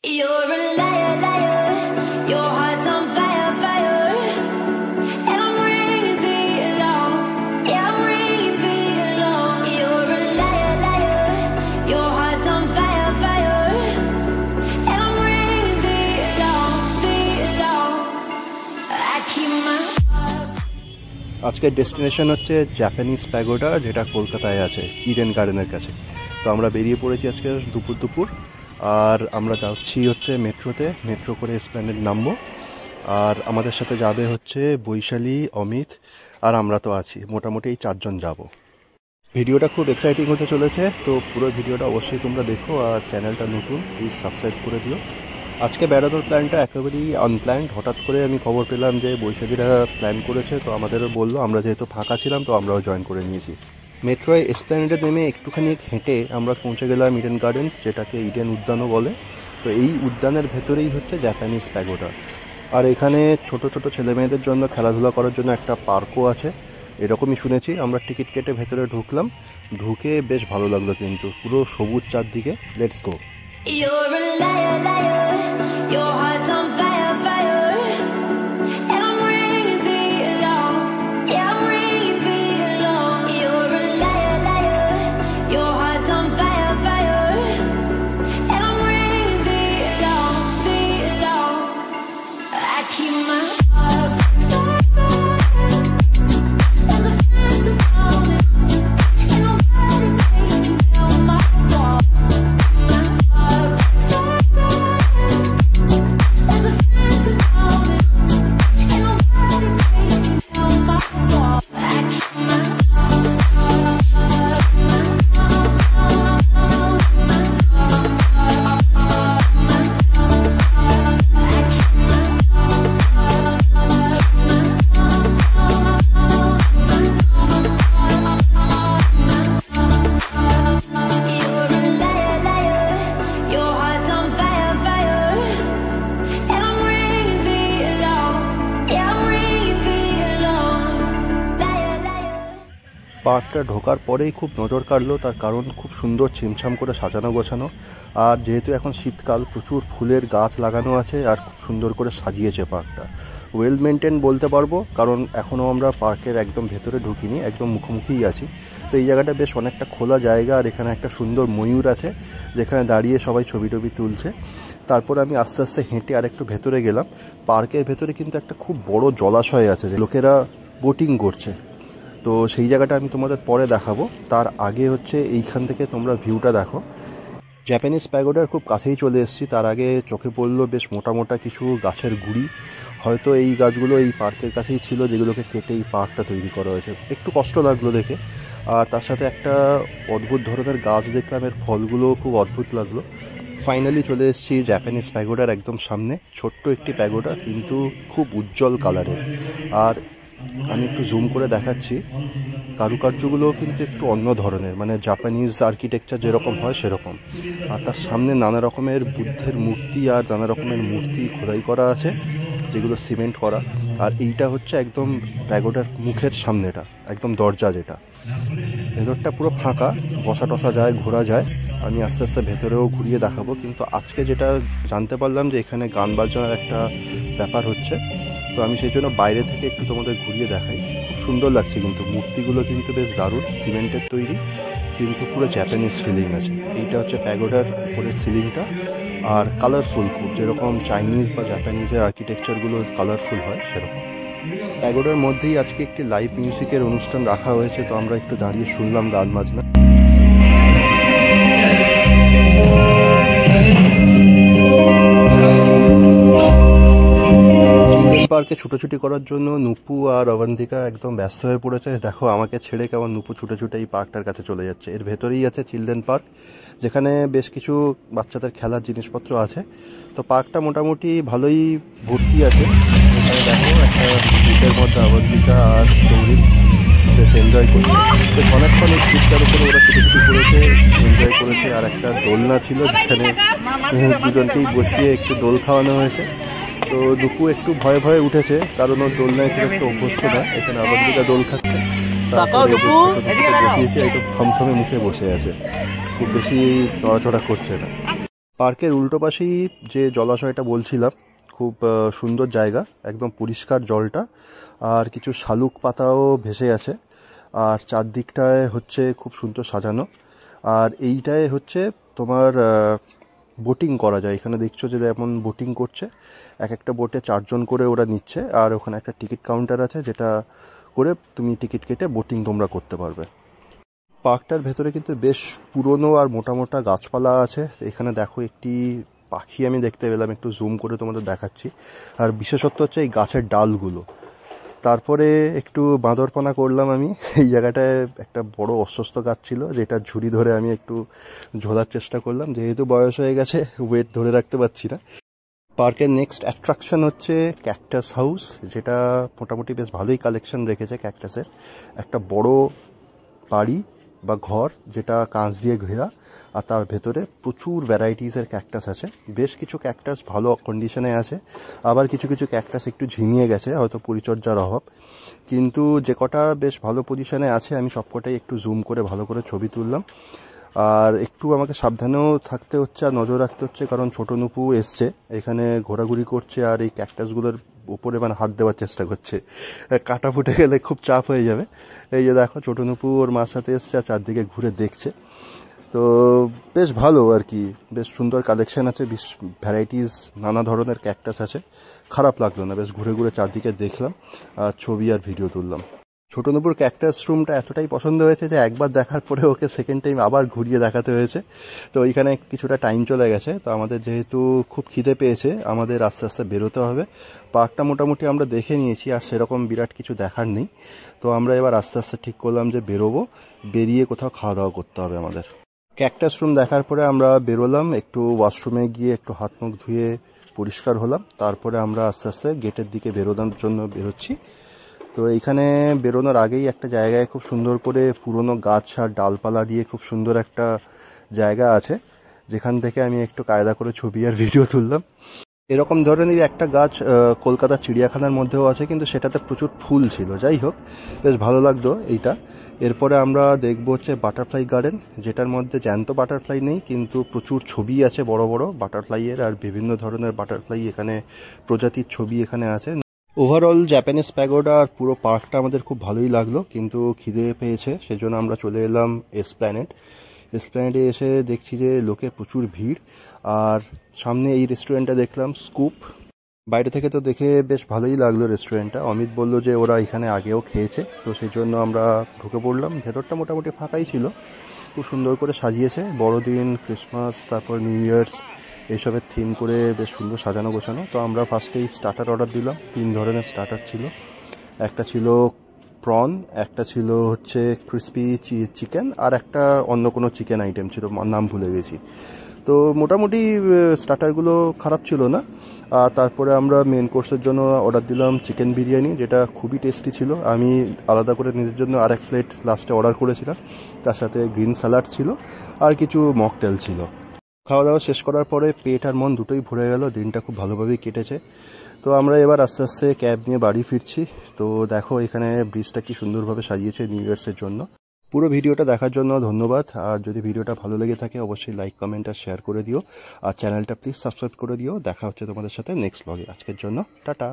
You're a liar, liar. Your heart's on fire, fire. And I'm ringing the alarm. Yeah, I'm ringing the alarm. You're a liar, liar. Your heart's on fire, fire. And I'm ringing the alarm, the alarm. I keep my আজকের destination হচ্ছে Japanese pagoda, যেটা কলকাতায় আছে Eden গার্ডেনের কাছে। তো আমরা বেরিয়ে পড়েছি আজকে দুপুর আর আমরা যাচ্ছি হচ্ছে মেট্রো করে এসপ্ল্যানেড নামবো। আর আমাদের সাথে যাবে হচ্ছে বৈশালী, অমিত আর আমরা তো আছি, মোটামুটি এই 4 জন যাব। ভিডিওটা খুব এক্সাইটিং হতে চলেছে, তো পুরো ভিডিওটা অবশ্যই তোমরা দেখো। আর চ্যানেলটা নতুন, প্লিজ সাবস্ক্রাইব করে দিও। আজকে বেড়ানোর প্ল্যানটা একেবারেই আনপ্ল্যান্ড। হঠাৎ করে আমি খবর পেলাম যে বৈশাখীরা প্ল্যান করেছে, তো আমাদেরও বললো, আমরা যেহেতু ফাঁকা ছিলাম তো আমরাও জয়েন করে নিয়েছি। মেট্রোয় এসপ্ল্যানেডে নেমে একটুখানি হেঁটে আমরা পৌঁছে গেলাম ইডেন গার্ডেন্স, যেটাকে ইডেন উদ্যানও বলে। তো এই উদ্যানের ভেতরেই হচ্ছে জাপানিজ প্যাগোডা। আর এখানে ছোট ছোট ছেলেমেয়েদের জন্য খেলাধুলা করার জন্য একটা পার্কও আছে, এরকমই শুনেছি। আমরা টিকিট কেটে ভেতরে ঢুকলাম, ঢুকে বেশ ভালো লাগলো, কিন্তু পুরো সবুজ চারদিকে। Let's go. You're a liar, liar. Your heart's on fire, fire. And I'm ringing the alarm. Yeah, I'm ringing the alarm. You're a liar, liar. Your heart's on fire, fire. And I'm ringing the alarm, the alarm. I keep my heart protected. There's a fence around it. And nobody can tell my heart. পার্কটা ঢোকার পরেই খুব নজর কাড়লো, তার কারণ খুব সুন্দর ছিমছাম করে সাজানো গোছানো। আর যেহেতু এখন শীতকাল, প্রচুর ফুলের গাছ লাগানো আছে আর খুব সুন্দর করে সাজিয়েছে পার্কটা। ওয়েল মেনটেন বলতে পারবো, কারণ এখনও আমরা পার্কের একদম ভেতরে ঢুকিনি, একদম মুখোমুখিই আছি। তো এই জায়গাটা বেশ অনেকটা খোলা জায়গা, আর এখানে একটা সুন্দর ময়ূর আছে যেখানে দাঁড়িয়ে সবাই ছবি টবি তুলছে। তারপর আমি আস্তে আস্তে হেঁটে আর একটু ভেতরে গেলাম। পার্কের ভেতরে কিন্তু একটা খুব বড় জলাশয় আছে, লোকেরা বোটিং করছে। তো সেই জায়গাটা আমি তোমাদের পরে দেখাবো। তার আগে হচ্ছে এইখান থেকে তোমরা ভিউটা দেখো। জাপানিজ প্যাগোডার খুব কাছেই চলে এসেছি। তার আগে চোখে পড়লো বেশ মোটা কিছু গাছের গুঁড়ি। হয়তো এই গাছগুলো এই পার্কের কাছেই ছিল, যেগুলোকে কেটে এই পার্কটা তৈরি করা হয়েছে। একটু কষ্ট লাগলো দেখে। আর তার সাথে একটা অদ্ভুত ধরনের গাছ দেখলাম, এর ফলগুলো খুব অদ্ভুত লাগলো। ফাইনালি চলে এসেছি জাপানিজ প্যাগোডার একদম সামনে। ছোট্ট একটি প্যাগোডা, কিন্তু খুব উজ্জ্বল কালারের। আর আমি একটু জুম করে দেখাচ্ছি, কারুকার্যগুলো কিন্তু একটু অন্য ধরনের, মানে জাপানিজ আর্কিটেকচার যেরকম হয় সেরকম। আর তার সামনে নানা রকমের বুদ্ধের মূর্তি আর নানা রকমের মূর্তি খোদাই করা আছে, যেগুলো সিমেন্ট করা। আর এইটা হচ্ছে একদম প্যাগোডার মুখের সামনেটা, একদম দরজা যেটা। ভেতরটা পুরো ফাঁকা, বসা টসা যায়, ঘোরা যায়। আমি আস্তে আস্তে ভেতরেও ঘুরিয়ে দেখাবো। কিন্তু আজকে যেটা জানতে পারলাম যে এখানে গান বাজনার একটা ব্যাপার হচ্ছে, তো আমি সেই জন্য বাইরে থেকে একটু তোমাদের ঘুরিয়ে দেখাই। খুব সুন্দর লাগছে, কিন্তু মূর্তিগুলো কিন্তু বেশ দারুণ, সিমেন্টের তৈরি, কিন্তু পুরো জাপানিজ ফিলিং আছে। এইটা হচ্ছে প্যাগোডার উপরের সিলিংটা। আর কালারফুল, খুব যেরকম চাইনিজ বা জাপানিজের আর্কিটেকচারগুলো কালারফুল হয় সেরকম। প্যাগোডার মধ্যেই আজকে একটি লাইভ মিউজিকের অনুষ্ঠান রাখা হয়েছে, তো আমরা একটু দাঁড়িয়ে শুনলাম গান বাজনা। পার্কে ছুটোছুটি করার জন্য নুপু আর অবন্তিকা একদম ব্যস্ত হয়ে পড়েছে। দেখো আমাকে ছেড়ে কেমন নুপু ছুটে এই পার্কটার কাছে চলে যাচ্ছে। এর ভেতরেই আছে চিলড্রেন পার্ক, যেখানে বেশ কিছু বাচ্চাদের খেলার জিনিসপত্র আছে। তো পার্কটা মোটামুটি ভালোই ভর্তি আছে। এখানে দেখো একটা সিটের মধ্যে অবন্তিকা আর সৌরিক বেশ এনজয় করছে। বেশ অনেকক্ষণ এই সিটটার উপরে ওরা ছুটোছুটি করেছে, এনজয় করেছে। আর একটা দোলনা ছিল, যেখানে দুজনকেই বসিয়ে একটু দোল খাওয়ানো হয়েছে। তো দুপু একটু ভয়ে উঠেছে, কারণ ওর দোলনায় খুব একটা অভ্যস্ত না। এখানে অবন্তিকা দোল খাচ্ছে, বসিয়েছে, একটু থমথমে মুখে বসে আছে, খুব বেশি নড়াচড়া করছে না। পার্কের উল্টো পাশেই যে জলাশয়টা বলছিলাম, খুব সুন্দর জায়গা, একদম পরিষ্কার জলটা, আর কিছু শালুক পাতাও ভেসে আছে, আর চারদিকটায় হচ্ছে খুব সুন্দর সাজানো। আর এইটায় হচ্ছে তোমার বোটিং করা যায়। এখানে দেখছো যে যেমন বোটিং করছে, এক একটা বোটে 4 জন করে ওরা নিচ্ছে, আর ওখানে একটা টিকিট কাউন্টার আছে যেটা করে তুমি টিকিট কেটে বোটিং তোমরা করতে পারবে। পার্কটার ভেতরে কিন্তু বেশ পুরনো আর মোটা মোটা গাছপালা আছে। এখানে দেখো একটি পাখি আমি দেখতে পেলাম, একটু জুম করে তোমাদের দেখাচ্ছি। আর বিশেষত্ব হচ্ছে এই গাছের ডালগুলো। তারপরে একটু বাঁদরপনা করলাম আমি। এই জায়গাটায় একটা বড় অস্বস্ত গাছ ছিল, যেটা ঝুড়ি ধরে আমি একটু ঝোলার চেষ্টা করলাম, যেহেতু বয়স হয়ে গেছে ওয়েট ধরে রাখতে পারছি না। পার্কের নেক্সট অ্যাট্রাকশন হচ্ছে ক্যাকটাস হাউস, যেটা মোটামুটি বেশ ভালোই কালেকশন রেখেছে ক্যাকটাসের। একটা বড় বাড়ি বা ঘর, যেটা কাঁচ দিয়ে ঘেরা, আর তার ভেতরে প্রচুর ভ্যারাইটিসের ক্যাকটাস আছে। বেশ কিছু ক্যাকটাস ভালো কন্ডিশনে আছে, আবার কিছু কিছু ক্যাকটাস একটু ঝিমিয়ে গেছে, হয়তো পরিচর্যার অভাব। কিন্তু যে কটা বেশ ভালো পজিশনে আছে আমি সবকটাই একটু জুম করে ভালো করে ছবি তুললাম। আর একটু আমাকে সাবধানেও থাকতে হচ্ছে আর নজর রাখতে হচ্ছে, কারণ ছোটো নুপু এসছে এখানে ঘোরাঘুরি করছে, আর এই ক্যাকটাসগুলোর উপরে মানে হাত দেওয়ার চেষ্টা করছে। কাটা ফুটে গেলে খুব চাপ হয়ে যাবে। এই যে দেখো ছোটো নুপু ওর মার সাথে এসছে আর চারদিকে ঘুরে দেখছে। তো বেশ ভালো আর কি, বেশ সুন্দর কালেকশন আছে, বেশ ভ্যারাইটিস নানা ধরনের ক্যাকটাস আছে। খারাপ লাগলো না, বেশ ঘুরে ঘুরে চারদিকে দেখলাম আর ছবি আর ভিডিও তুললাম। ছোটো নুপুর ক্যাকটাস রুমটা এতটাই পছন্দ হয়েছে যে একবার দেখার পরে ওকে সেকেন্ড টাইম আবার ঘুরিয়ে দেখাতে হয়েছে। তো ওইখানে কিছুটা টাইম চলে গেছে। তো আমাদের যেহেতু খুব খিদে পেয়েছে, আমাদের আস্তে আস্তে বেরোতে হবে। পার্কটা মোটামুটি আমরা দেখে নিয়েছি, আর সেরকম বিরাট কিছু দেখার নেই। তো আমরা এবার আস্তে আস্তে ঠিক করলাম যে বেরোবো, বেরিয়ে কোথাও খাওয়া দাওয়া করতে হবে আমাদের। ক্যাকটাস রুম দেখার পরে আমরা বেরোলাম, একটু ওয়াশরুমে গিয়ে একটু হাত মুখ ধুয়ে পরিষ্কার হলাম। তারপরে আমরা আস্তে আস্তে গেটের দিকে বেরোনোর জন্য বেরোচ্ছি। তো এইখানে বেরোনোর আগেই একটা জায়গায় খুব সুন্দর করে পুরনো গাছ আর ডালপালা দিয়ে খুব সুন্দর একটা জায়গা আছে, যেখান থেকে আমি একটু কায়দা করে ছবি আর ভিডিও তুললাম। এরকম ধরনের একটা গাছ কলকাতার চিড়িয়াখানার মধ্যেও আছে, কিন্তু সেটাতে প্রচুর ফুল ছিল। যাই হোক, বেশ ভালো লাগতো এইটা। এরপরে আমরা দেখবো হচ্ছে বাটারফ্লাই গার্ডেন, যেটার মধ্যে জ্যান্ত বাটারফ্লাই নেই, কিন্তু প্রচুর ছবি আছে বড় বড় বাটারফ্লাইয়ের, আর বিভিন্ন ধরনের বাটারফ্লাই এখানে প্রজাতির ছবি এখানে আছে। ওভারঅল জাপানিজ প্যাগোডা আর পুরো পার্কটা আমাদের খুব ভালোই লাগলো, কিন্তু খিদে পেয়েছে সেজন্য আমরা চলে এলাম এসপ্ল্যানেডে এসে দেখছি যে লোকে প্রচুর ভিড়। আর সামনে এই রেস্টুরেন্টটা দেখলাম, স্কুপ। বাইরে থেকে তো দেখে বেশ ভালোই লাগলো রেস্টুরেন্টটা। অমিত বলল যে ওরা এখানে আগেও খেয়েছে, তো সেই জন্য আমরা ঢুকে পড়লাম। ভেতরটা মোটামুটি ফাঁকাই ছিল, খুব সুন্দর করে সাজিয়েছে। বড়দিন, ক্রিসমাস, তারপর নিউ ইয়ার্স এইসবের থিম করে বেশ সুন্দর সাজানো গোছানো। তো আমরা ফার্স্টেই স্টার্টার অর্ডার দিলাম। 3 ধরনের স্টার্টার ছিল। একটা ছিল প্রন, একটা ছিল হচ্ছে ক্রিসপি চিকেন, আর একটা অন্য কোনো চিকেন আইটেম ছিল, নাম ভুলে গেছি। তো মোটামুটি স্টার্টারগুলো খারাপ ছিল না। আর তারপরে আমরা মেন কোর্সের জন্য অর্ডার দিলাম চিকেন বিরিয়ানি, যেটা খুবই টেস্টি ছিল। আমি আলাদা করে নিজের জন্য আরেক প্লেট লাস্টে অর্ডার করেছিলাম। তার সাথে গ্রিন স্যালাড ছিল আর কিছু মকটেল ছিল। খাওয়া দাওয়া শেষ করার পরে পেট আর মন দুটোই ভরে গেল। দিনটা খুব ভালোভাবেই কেটেছে। তো আমরা এবার আস্তে আস্তে ক্যাব নিয়ে বাড়ি ফিরছি। তো দেখো এখানে ব্রিজটা কি সুন্দরভাবে সাজিয়েছে নিউ ইয়ার্সের জন্য। পুরো ভিডিওটা দেখার জন্য ধন্যবাদ। আর যদি ভিডিওটা ভালো লেগে থাকে অবশ্যই লাইক, কমেন্ট আর শেয়ার করে দিও। আর চ্যানেলটা প্লিজ সাবস্ক্রাইব করে দিও। দেখা হচ্ছে তোমাদের সাথে নেক্সট ব্লগে। আজকের জন্য টাটা।